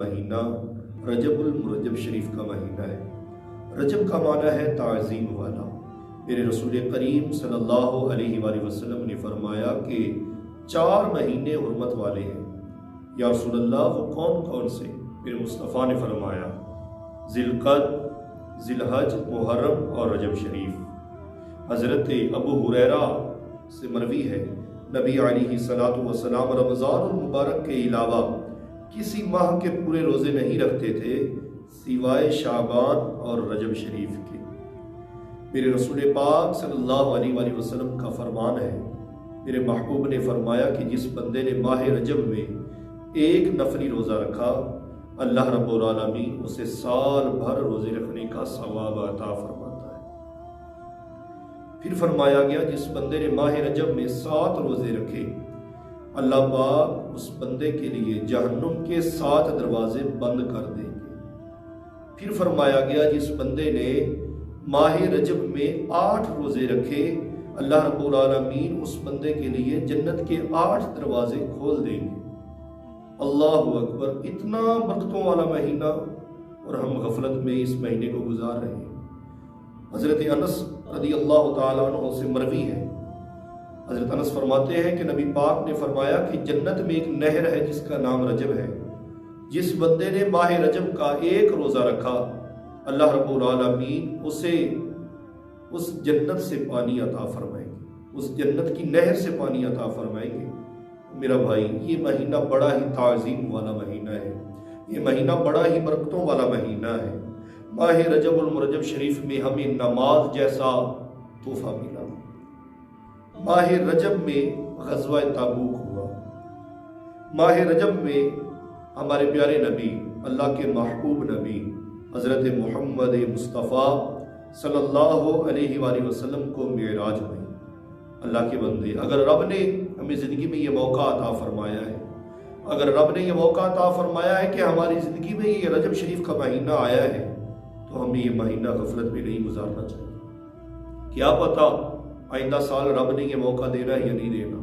مہینہ رجب المرجب شریف کا مہینہ ہے۔ رجب کا معنی ہے تعظیم والا۔ میرے رسول کریم صلی اللہ علیہ وآلہ وسلم نے فرمایا کہ 4 مہینے حرمت والے ہیں۔ یا رسول اللہ وہ کون کون سے؟ میرے مصطفیٰ نے فرمایا ذی القعد، ذی الحج، محرم اور رجب شریف۔ حضرت ابو ہریرہ سے مروی ہے نبی علیہ الصلوۃ والسلام رمضان المبارک کے علاوہ کسی ماہ کے پورے روزے نہیں رکھتے تھے سوائے شعبان اور رجب شریف کے۔ میرے رسول پاک صلی اللہ علیہ وآلہ وسلم کا فرمان ہے، میرے محبوب نے فرمایا کہ جس بندے نے ماہ رجب میں ایک نفلی روزہ رکھا، اللہ رب العالمین اسے سال بھر روزے رکھنے کا ثواب عطا فرماتا ہے۔ پھر فرمایا گیا جس بندے نے ماہ رجب میں 7 روزے رکھے، اللہ پاک اس بندے کے لیے جہنم کے 7 دروازے بند کر دیں گے۔ پھر فرمایا گیا جس بندے نے ماہ رجب میں 8 روزے رکھے، اللہ رب العالمین اس بندے کے لیے جنت کے 8 دروازے کھول دیں گے۔ اللہ اکبر! اتنا برکتوں والا مہینہ اور ہم غفلت میں اس مہینے کو گزار رہے ہیں۔ حضرت انس رضی اللہ تعالیٰ عنہ سے مروی ہے، حضرت انس فرماتے ہیں کہ نبی پاک نے فرمایا کہ جنت میں ایک نہر ہے جس کا نام رجب ہے، جس بندے نے ماہ رجب کا 1 روزہ رکھا، اللہ رب العالمین اسے اس جنت سے پانی عطا فرمائیں گے، اس جنت کی نہر سے پانی عطا فرمائیں گے۔ میرا بھائی، یہ مہینہ بڑا ہی تعظیم والا مہینہ ہے، یہ مہینہ بڑا ہی برکتوں والا مہینہ ہے۔ ماہ رجب المرجب شریف میں ہمیں نماز جیسا تحفہ ملا۔ ماہ رجب میں غزوہ تبوک ہوا۔ ماہ رجب میں ہمارے پیارے نبی، اللہ کے محبوب نبی حضرت محمد مصطفیٰ صلی اللہ علیہ وآلہ وسلم کو معراج ہوئی۔ اللہ کے بندے، اگر رب نے ہمیں زندگی میں یہ موقع عطا فرمایا ہے، اگر رب نے یہ موقع عطا فرمایا ہے کہ ہماری زندگی میں یہ رجب شریف کا مہینہ آیا ہے، تو ہمیں یہ مہینہ غفلت میں نہیں گزارنا چاہیے۔ کیا پتہ آئندہ سال رب نے یہ موقع دینا ہے یا نہیں دینا۔